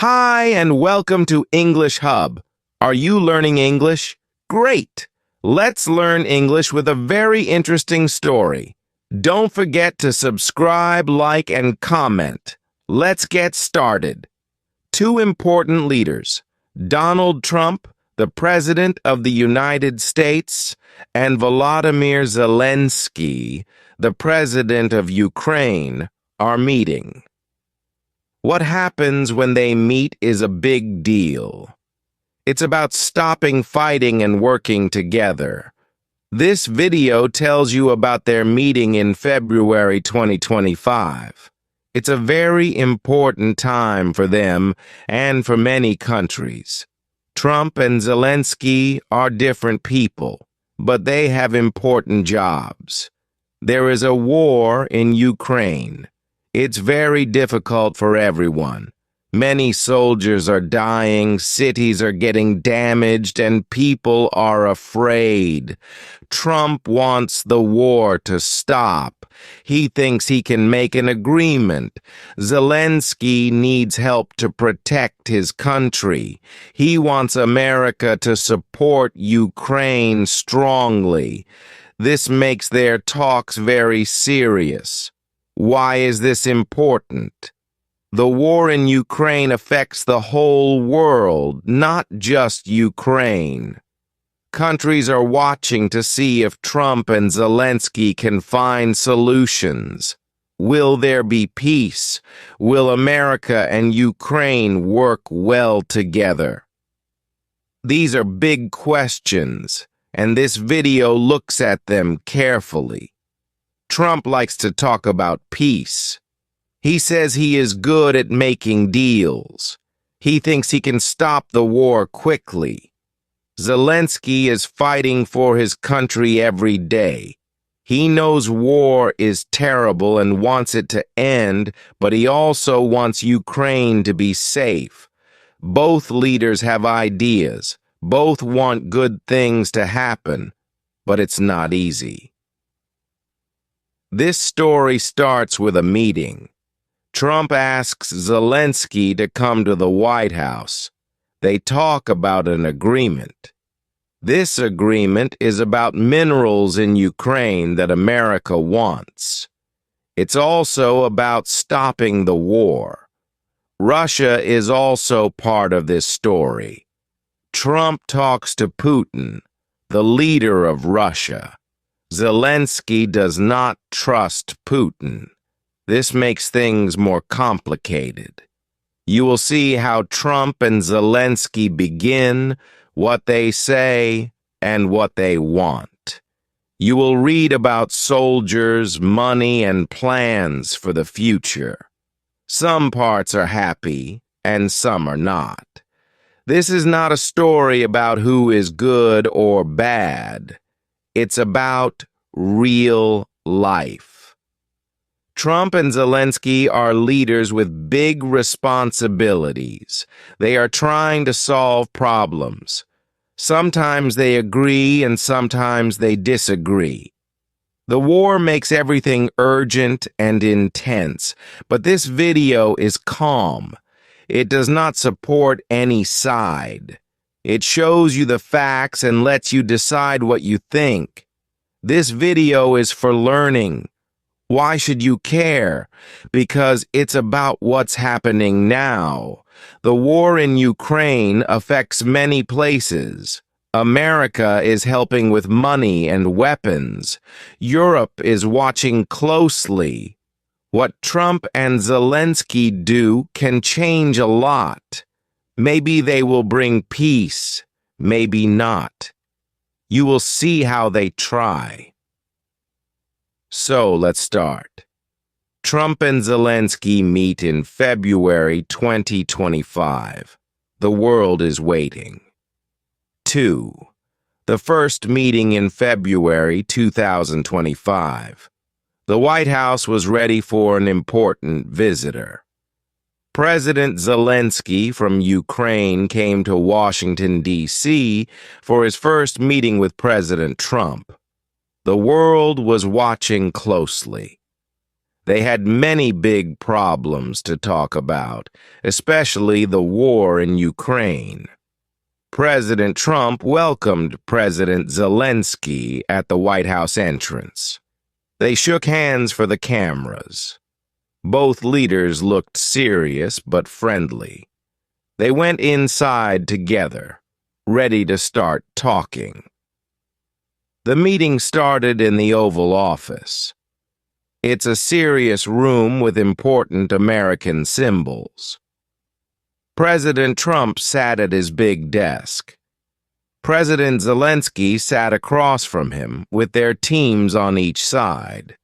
Hi, and welcome to English Hub. Are you learning English? Great! Let's learn English with a very interesting story. Don't forget to subscribe, like, and comment. Let's get started. Two important leaders, Donald Trump, the President of the United States, and Volodymyr Zelensky, the President of Ukraine, are meeting. What happens when they meet is a big deal. It's about stopping fighting and working together. This video tells you about their meeting in February 2025. It's a very important time for them and for many countries. Trump and Zelensky are different people, but they have important jobs. There is a war in Ukraine. It's very difficult for everyone. Many soldiers are dying, cities are getting damaged, and people are afraid. Trump wants the war to stop. He thinks he can make an agreement. Zelensky needs help to protect his country. He wants America to support Ukraine strongly. This makes their talks very serious. Why is this important? The war in Ukraine affects the whole world, not just Ukraine. Countries are watching to see if Trump and Zelensky can find solutions. Will there be peace? Will America and Ukraine work well together? These are big questions, and this video looks at them carefully. Trump likes to talk about peace. He says he is good at making deals. He thinks he can stop the war quickly. Zelensky is fighting for his country every day. He knows war is terrible and wants it to end, but he also wants Ukraine to be safe. Both leaders have ideas. Both want good things to happen, but it's not easy. This story starts with a meeting. Trump asks Zelensky to come to the White House. They talk about an agreement. This agreement is about minerals in Ukraine that America wants. It's also about stopping the war. Russia is also part of this story. Trump talks to Putin, the leader of Russia. Zelensky does not trust Putin. This makes things more complicated. You will see how Trump and Zelensky begin, what they say, and what they want. You will read about soldiers, money, and plans for the future. Some parts are happy, and some are not. This is not a story about who is good or bad. It's about real life. Trump and Zelensky are leaders with big responsibilities. They are trying to solve problems. Sometimes they agree and sometimes they disagree. The war makes everything urgent and intense, but this video is calm. It does not support any side. It shows you the facts and lets you decide what you think. This video is for learning. Why should you care? Because it's about what's happening now. The war in Ukraine affects many places. America is helping with money and weapons. Europe is watching closely. What Trump and Zelensky do can change a lot. Maybe they will bring peace, maybe not. You will see how they try. So let's start. Trump and Zelensky meet in February 2025. The world is waiting. 2. The first meeting in February 2025. The White House was ready for an important visitor. President Zelensky from Ukraine came to Washington, D.C. for his first meeting with President Trump. The world was watching closely. They had many big problems to talk about, especially the war in Ukraine. President Trump welcomed President Zelensky at the White House entrance. They shook hands for the cameras. Both leaders looked serious but friendly. They went inside together, ready to start talking. The meeting started in the Oval Office. It's a serious room with important American symbols. President Trump sat at his big desk. President Zelensky sat across from him with their teams on each side.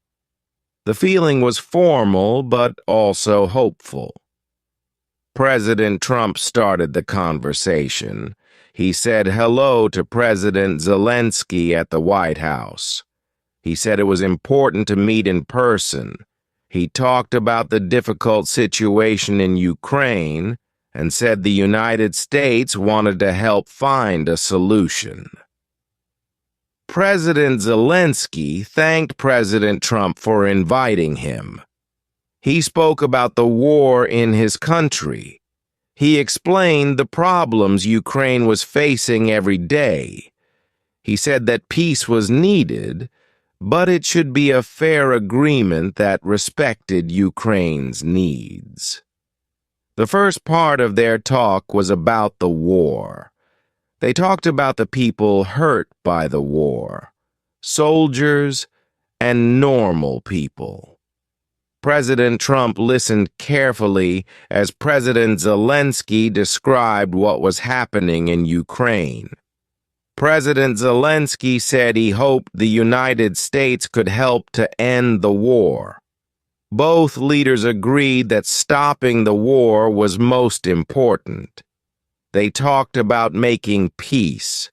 The feeling was formal but also hopeful. President Trump started the conversation. He said hello to President Zelensky at the White House. He said it was important to meet in person. He talked about the difficult situation in Ukraine and said the United States wanted to help find a solution. President Zelensky thanked President Trump for inviting him. He spoke about the war in his country. He explained the problems Ukraine was facing every day. He said that peace was needed, but it should be a fair agreement that respected Ukraine's needs. The first part of their talk was about the war. They talked about the people hurt by the war, soldiers and normal people. President Trump listened carefully as President Zelensky described what was happening in Ukraine. President Zelensky said he hoped the United States could help to end the war. Both leaders agreed that stopping the war was most important. They talked about making peace.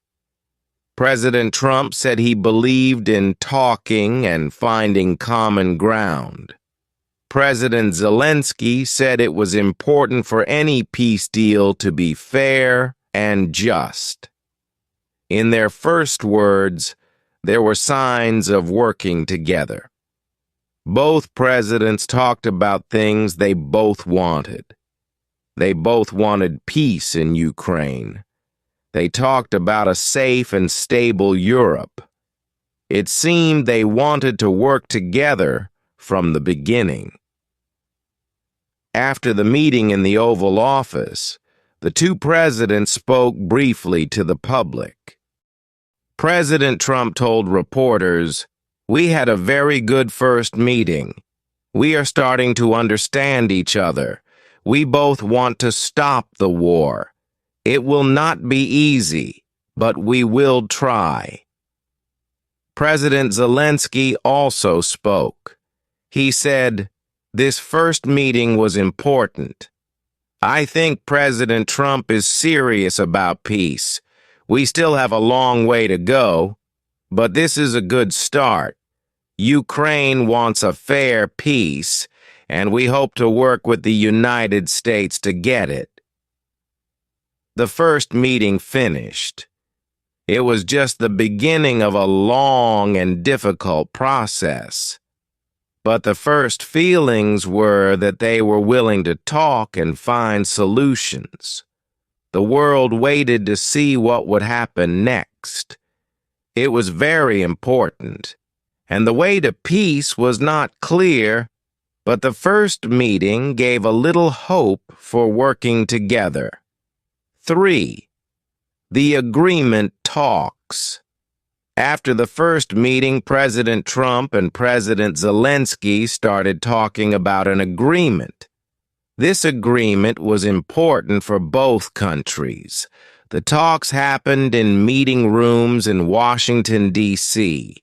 President Trump said he believed in talking and finding common ground. President Zelensky said it was important for any peace deal to be fair and just. In their first words, there were signs of working together. Both presidents talked about things they both wanted. They both wanted peace in Ukraine. They talked about a safe and stable Europe. It seemed they wanted to work together from the beginning. After the meeting in the Oval Office, the two presidents spoke briefly to the public. President Trump told reporters, "We had a very good first meeting. We are starting to understand each other. We both want to stop the war. It will not be easy, but we will try." President Zelensky also spoke. He said, "This first meeting was important. I think President Trump is serious about peace. We still have a long way to go, but this is a good start. Ukraine wants a fair peace, and we hope to work with the United States to get it." The first meeting finished. It was just the beginning of a long and difficult process. But the first feelings were that they were willing to talk and find solutions. The world waited to see what would happen next. It was very important, and the way to peace was not clear, but the first meeting gave a little hope for working together. 3. The agreement talks. After the first meeting, President Trump and President Zelensky started talking about an agreement. This agreement was important for both countries. The talks happened in meeting rooms in Washington, D.C.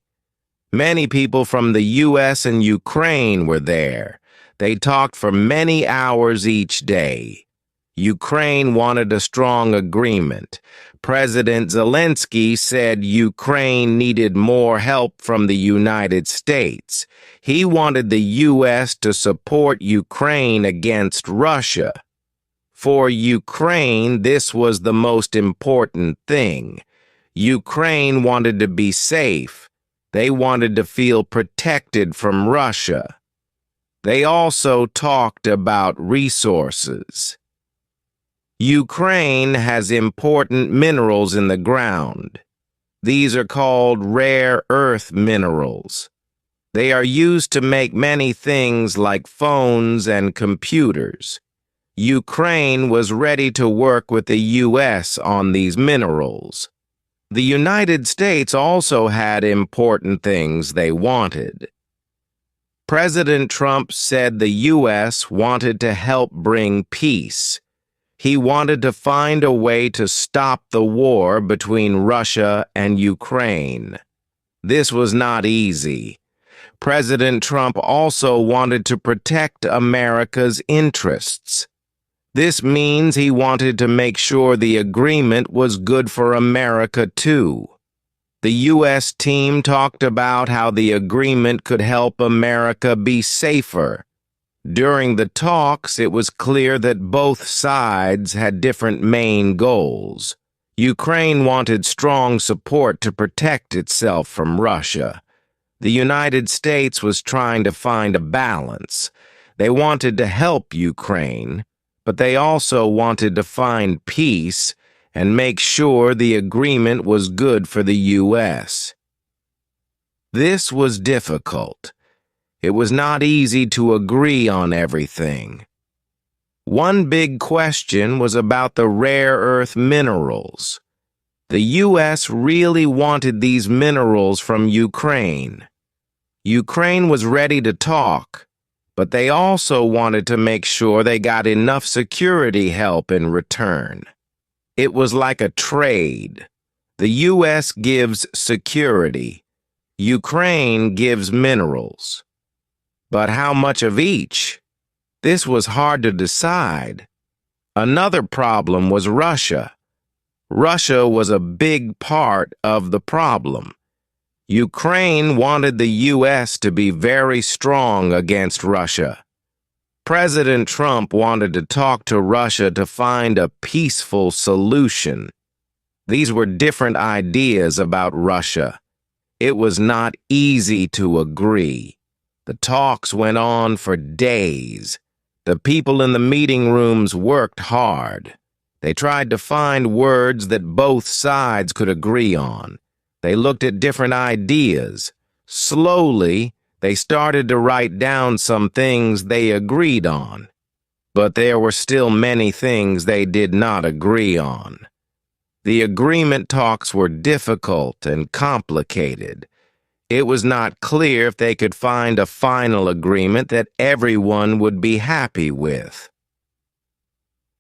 Many people from the U.S. and Ukraine were there. They talked for many hours each day. Ukraine wanted a strong agreement. President Zelensky said Ukraine needed more help from the United States. He wanted the U.S. to support Ukraine against Russia. For Ukraine, this was the most important thing. Ukraine wanted to be safe. They wanted to feel protected from Russia. They also talked about resources. Ukraine has important minerals in the ground. These are called rare earth minerals. They are used to make many things like phones and computers. Ukraine was ready to work with the U.S. on these minerals. The United States also had important things they wanted. President Trump said the U.S. wanted to help bring peace. He wanted to find a way to stop the war between Russia and Ukraine. This was not easy. President Trump also wanted to protect America's interests. This means he wanted to make sure the agreement was good for America, too. The U.S. team talked about how the agreement could help America be safer. During the talks, it was clear that both sides had different main goals. Ukraine wanted strong support to protect itself from Russia. The United States was trying to find a balance. They wanted to help Ukraine, but they also wanted to find peace and make sure the agreement was good for the U.S. This was difficult. It was not easy to agree on everything. One big question was about the rare earth minerals. The U.S. really wanted these minerals from Ukraine. Ukraine was ready to talk, but they also wanted to make sure they got enough security help in return. It was like a trade. The U.S. gives security. Ukraine gives minerals. But how much of each? This was hard to decide. Another problem was Russia. Russia was a big part of the problem. Ukraine wanted the U.S. to be very strong against Russia. President Trump wanted to talk to Russia to find a peaceful solution. These were different ideas about Russia. It was not easy to agree. The talks went on for days. The people in the meeting rooms worked hard. They tried to find words that both sides could agree on. They looked at different ideas. Slowly, they started to write down some things they agreed on. But there were still many things they did not agree on. The agreement talks were difficult and complicated. It was not clear if they could find a final agreement that everyone would be happy with.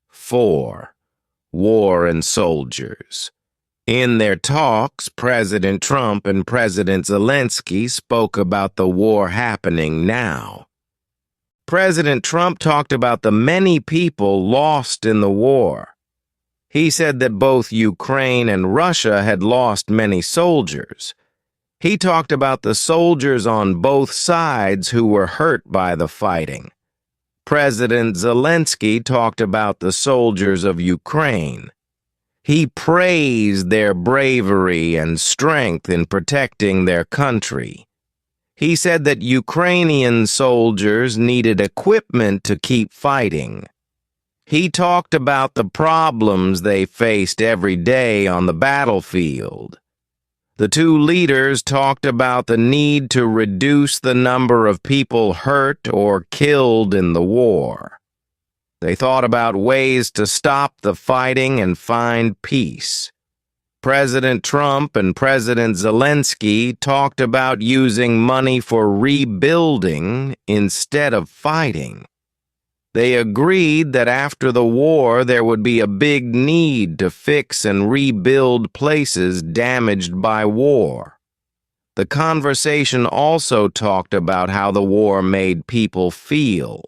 4. War and soldiers. In their talks, President Trump and President Zelensky spoke about the war happening now. President Trump talked about the many people lost in the war. He said that both Ukraine and Russia had lost many soldiers. He talked about the soldiers on both sides who were hurt by the fighting. President Zelensky talked about the soldiers of Ukraine. He praised their bravery and strength in protecting their country. He said that Ukrainian soldiers needed equipment to keep fighting. He talked about the problems they faced every day on the battlefield. The two leaders talked about the need to reduce the number of people hurt or killed in the war. They thought about ways to stop the fighting and find peace. President Trump and President Zelensky talked about using money for rebuilding instead of fighting. They agreed that after the war there would be a big need to fix and rebuild places damaged by war. The conversation also talked about how the war made people feel.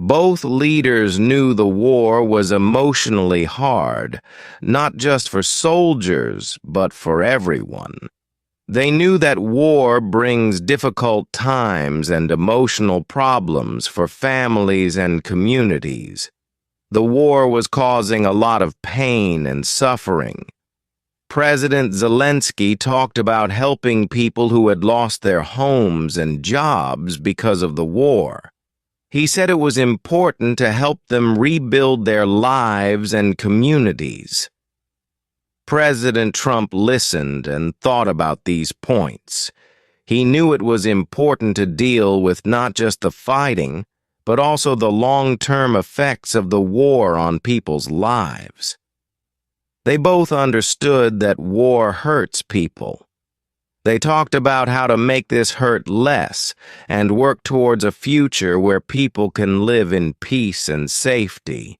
Both leaders knew the war was emotionally hard, not just for soldiers, but for everyone. They knew that war brings difficult times and emotional problems for families and communities. The war was causing a lot of pain and suffering. President Zelensky talked about helping people who had lost their homes and jobs because of the war. He said it was important to help them rebuild their lives and communities. President Trump listened and thought about these points. He knew it was important to deal with not just the fighting, but also the long-term effects of the war on people's lives. They both understood that war hurts people. They talked about how to make this hurt less and work towards a future where people can live in peace and safety.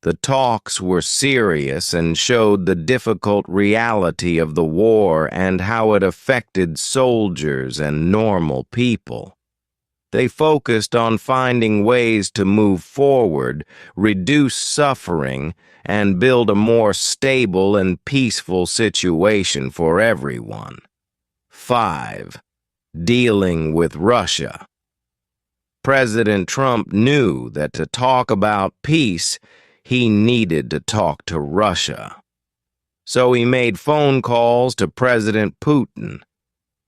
The talks were serious and showed the difficult reality of the war and how it affected soldiers and normal people. They focused on finding ways to move forward, reduce suffering, and build a more stable and peaceful situation for everyone. 5. Dealing with Russia. President Trump knew that to talk about peace, he needed to talk to Russia. So he made phone calls to President Putin.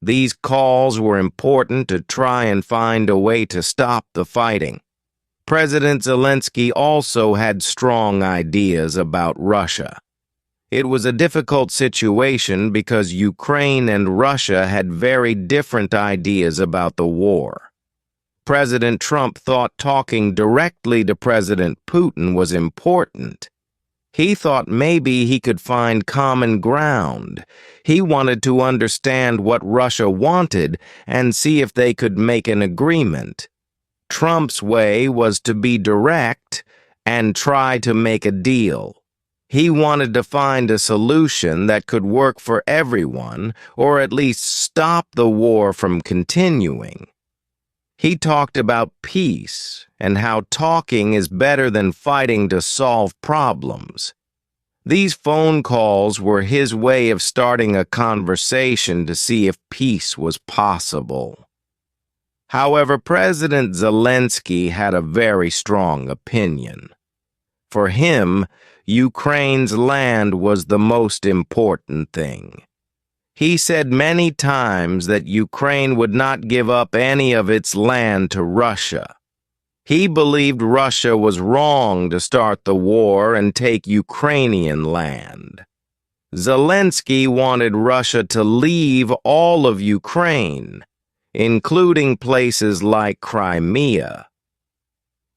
These calls were important to try and find a way to stop the fighting. President Zelensky also had strong ideas about Russia. It was a difficult situation because Ukraine and Russia had very different ideas about the war. President Trump thought talking directly to President Putin was important. He thought maybe he could find common ground. He wanted to understand what Russia wanted and see if they could make an agreement. Trump's way was to be direct and try to make a deal. He wanted to find a solution that could work for everyone, or at least stop the war from continuing. He talked about peace and how talking is better than fighting to solve problems. These phone calls were his way of starting a conversation to see if peace was possible. However, President Zelensky had a very strong opinion. For him, Ukraine's land was the most important thing. He said many times that Ukraine would not give up any of its land to Russia. He believed Russia was wrong to start the war and take Ukrainian land. Zelensky wanted Russia to leave all of Ukraine, including places like Crimea.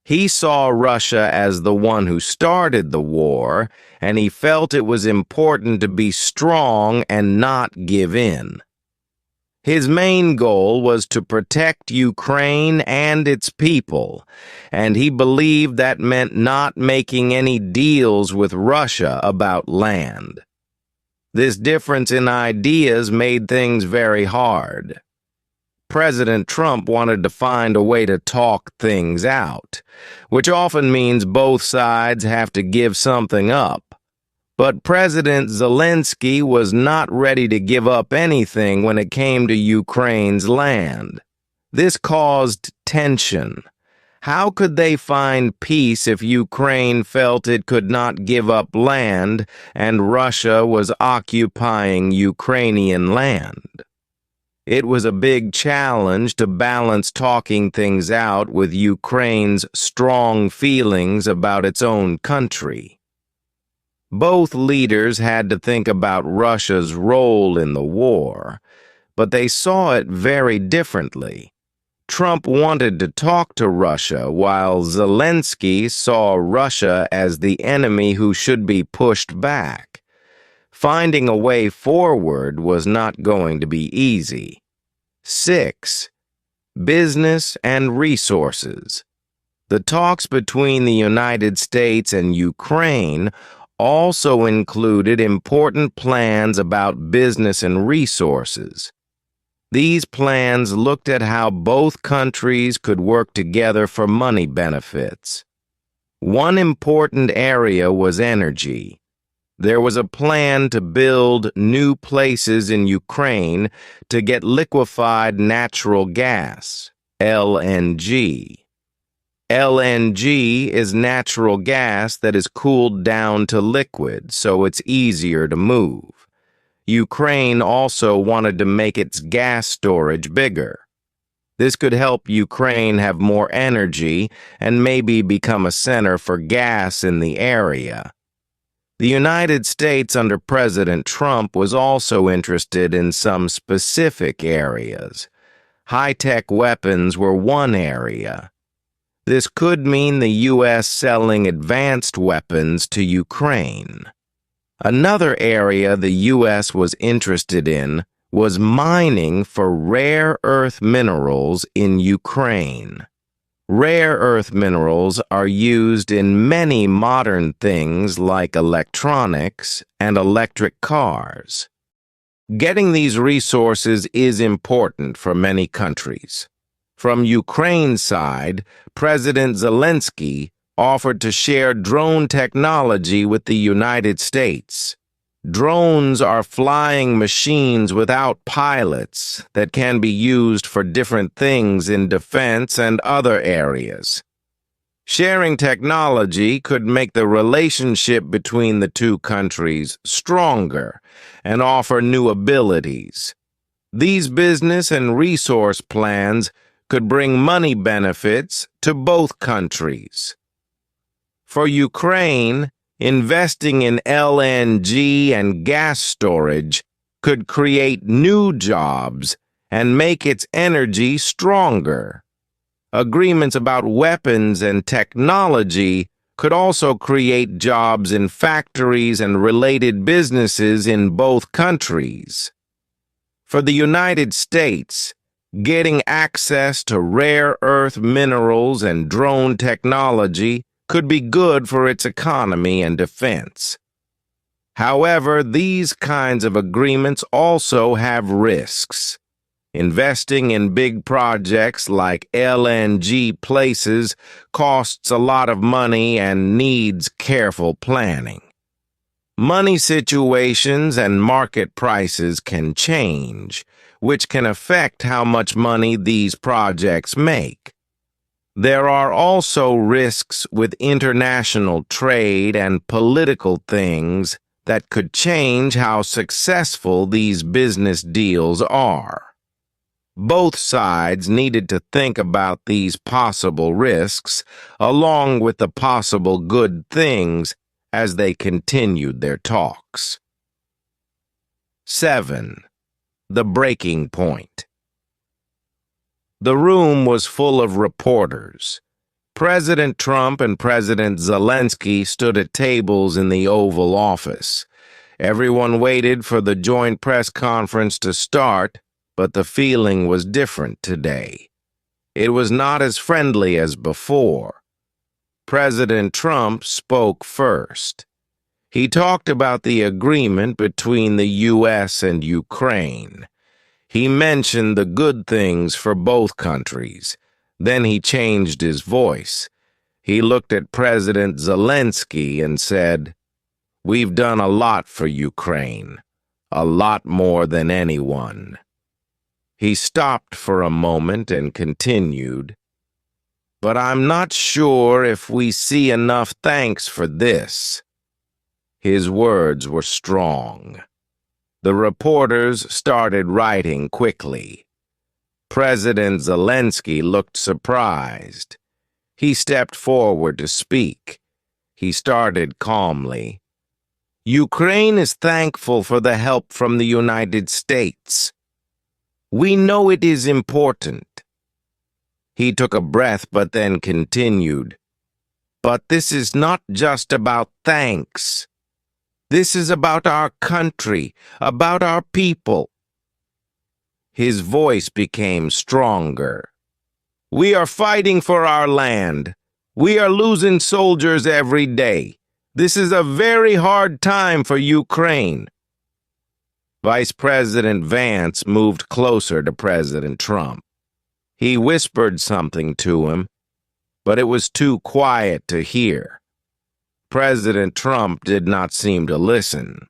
He saw Russia as the one who started the war, and he felt it was important to be strong and not give in. His main goal was to protect Ukraine and its people, and he believed that meant not making any deals with Russia about land. This difference in ideas made things very hard. President Trump wanted to find a way to talk things out, which often means both sides have to give something up. But President Zelensky was not ready to give up anything when it came to Ukraine's land. This caused tension. How could they find peace if Ukraine felt it could not give up land and Russia was occupying Ukrainian land? It was a big challenge to balance talking things out with Ukraine's strong feelings about its own country. Both leaders had to think about Russia's role in the war, but they saw it very differently. Trump wanted to talk to Russia, while Zelensky saw Russia as the enemy who should be pushed back. Finding a way forward was not going to be easy. 6. Business and resources. The talks between the United States and Ukraine also included important plans about business and resources. These plans looked at how both countries could work together for money benefits. One important area was energy. There was a plan to build new places in Ukraine to get liquefied natural gas, LNG. LNG is natural gas that is cooled down to liquid, so it's easier to move. Ukraine also wanted to make its gas storage bigger. This could help Ukraine have more energy and maybe become a center for gas in the area. The United States under President Trump was also interested in some specific areas. High-tech weapons were one area. This could mean the U.S. selling advanced weapons to Ukraine. Another area the U.S. was interested in was mining for rare earth minerals in Ukraine. Rare earth minerals are used in many modern things like electronics and electric cars. Getting these resources is important for many countries. From Ukraine's side, President Zelensky offered to share drone technology with the United States. Drones are flying machines without pilots that can be used for different things in defense and other areas. Sharing technology could make the relationship between the two countries stronger and offer new abilities. These business and resource plans could bring money benefits to both countries. For Ukraine, investing in LNG and gas storage could create new jobs and make its energy stronger. Agreements about weapons and technology could also create jobs in factories and related businesses in both countries. For the United States, getting access to rare earth minerals and drone technology could be good for its economy and defense. However, these kinds of agreements also have risks. Investing in big projects like LNG places costs a lot of money and needs careful planning. Money situations and market prices can change, which can affect how much money these projects make. There are also risks with international trade and political things that could change how successful these business deals are. Both sides needed to think about these possible risks, along with the possible good things, as they continued their talks. 7. The breaking point. The room was full of reporters. President Trump and President Zelensky stood at tables in the Oval Office. Everyone waited for the joint press conference to start, but the feeling was different today. It was not as friendly as before. President Trump spoke first. He talked about the agreement between the U.S. and Ukraine. He mentioned the good things for both countries. Then he changed his voice. He looked at President Zelensky and said, "We've done a lot for Ukraine, a lot more than anyone." He stopped for a moment and continued, "But I'm not sure if we see enough thanks for this." His words were strong. The reporters started writing quickly. President Zelensky looked surprised. He stepped forward to speak. He started calmly. "Ukraine is thankful for the help from the United States. We know it is important." He took a breath but then continued, "But this is not just about thanks. This is about our country, about our people." His voice became stronger. "We are fighting for our land. We are losing soldiers every day. This is a very hard time for Ukraine." Vice President Vance moved closer to President Trump. He whispered something to him, but it was too quiet to hear. President Trump did not seem to listen.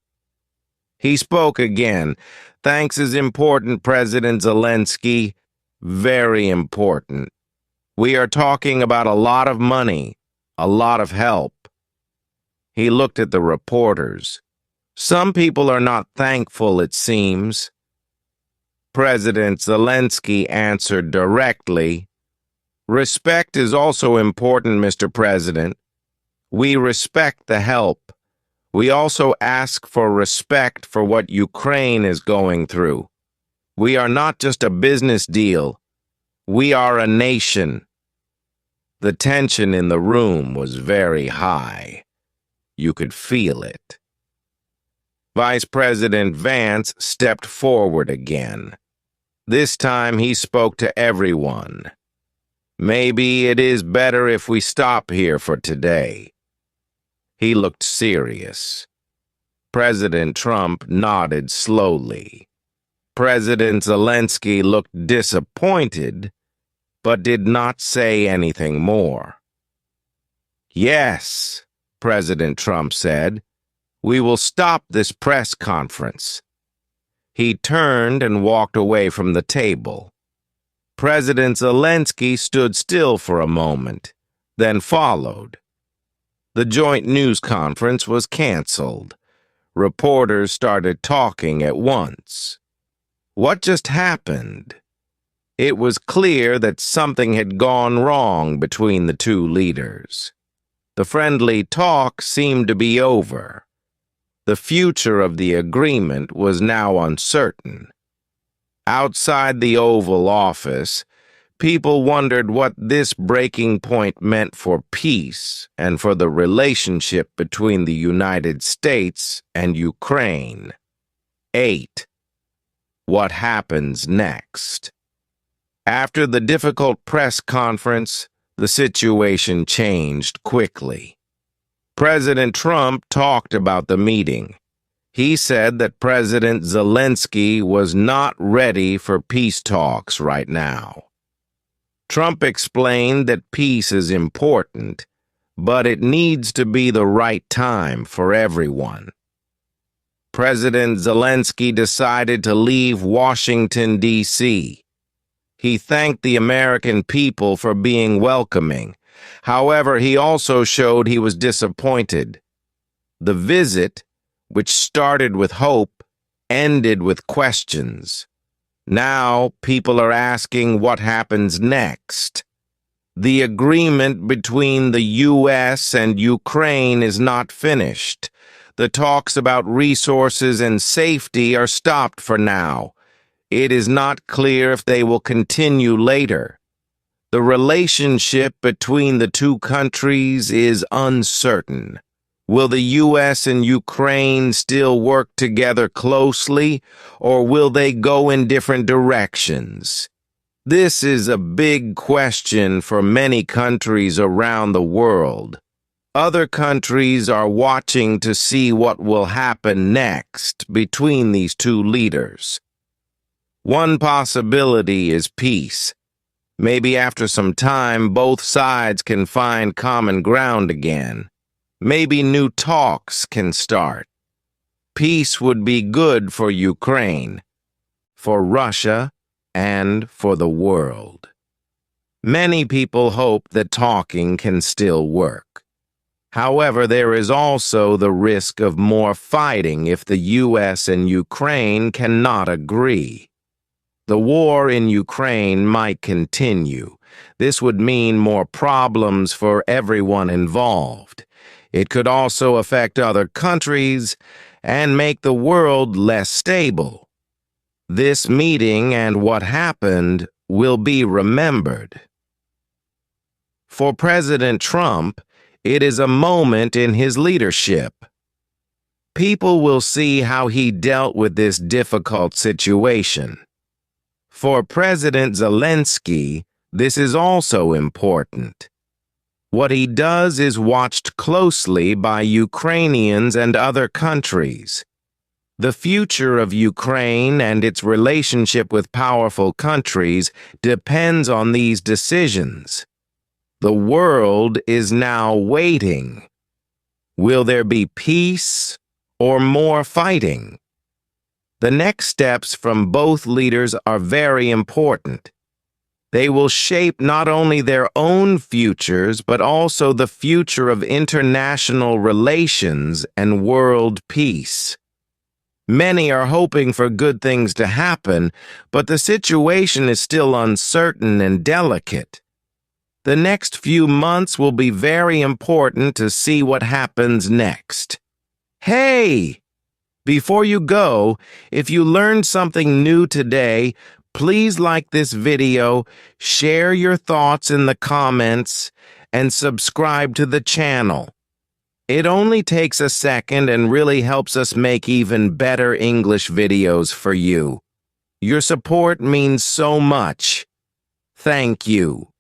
He spoke again. "Thanks is important, President Zelensky. Very important. We are talking about a lot of money, a lot of help." He looked at the reporters. Some people are not thankful, it seems. President Zelensky answered directly. Respect is also important, Mr. President. We respect the help. We also ask for respect for what Ukraine is going through. We are not just a business deal. We are a nation. The tension in the room was very high. You could feel it. Vice President Vance stepped forward again. This time he spoke to everyone. Maybe it is better if we stop here for today. He looked serious. President Trump nodded slowly. President Zelensky looked disappointed, but did not say anything more. Yes, President Trump said, we will stop this press conference. He turned and walked away from the table. President Zelensky stood still for a moment, then followed. The joint news conference was canceled. Reporters started talking at once. What just happened? It was clear that something had gone wrong between the two leaders. The friendly talk seemed to be over. The future of the agreement was now uncertain. Outside the Oval Office, people wondered what this breaking point meant for peace and for the relationship between the United States and Ukraine. 8. What happens next? After the difficult press conference, the situation changed quickly. President Trump talked about the meeting. He said that President Zelensky was not ready for peace talks right now. Trump explained that peace is important, but it needs to be the right time for everyone. President Zelensky decided to leave Washington, D.C. He thanked the American people for being welcoming. However, he also showed he was disappointed. The visit, which started with hope, ended with questions. Now, people are asking what happens next. The agreement between the U.S. and Ukraine is not finished. The talks about resources and safety are stopped for now. It is not clear if they will continue later. The relationship between the two countries is uncertain. Will the U.S. and Ukraine still work together closely, or will they go in different directions? This is a big question for many countries around the world. Other countries are watching to see what will happen next between these two leaders. One possibility is peace. Maybe after some time, both sides can find common ground again. Maybe new talks can start. Peace would be good for Ukraine, for Russia, and for the world. Many people hope that talking can still work. However, there is also the risk of more fighting if the U.S. and Ukraine cannot agree. The war in Ukraine might continue. This would mean more problems for everyone involved. It could also affect other countries and make the world less stable. This meeting and what happened will be remembered. For President Trump, it is a moment in his leadership. People will see how he dealt with this difficult situation. For President Zelensky, this is also important. What he does is watched closely by Ukrainians and other countries. The future of Ukraine and its relationship with powerful countries depends on these decisions. The world is now waiting. Will there be peace or more fighting? The next steps from both leaders are very important. They will shape not only their own futures, but also the future of international relations and world peace. Many are hoping for good things to happen, but the situation is still uncertain and delicate. The next few months will be very important to see what happens next. Hey! Before you go, if you learned something new today, please like this video, share your thoughts in the comments, and subscribe to the channel. It only takes a second and really helps us make even better English videos for you. Your support means so much. Thank you.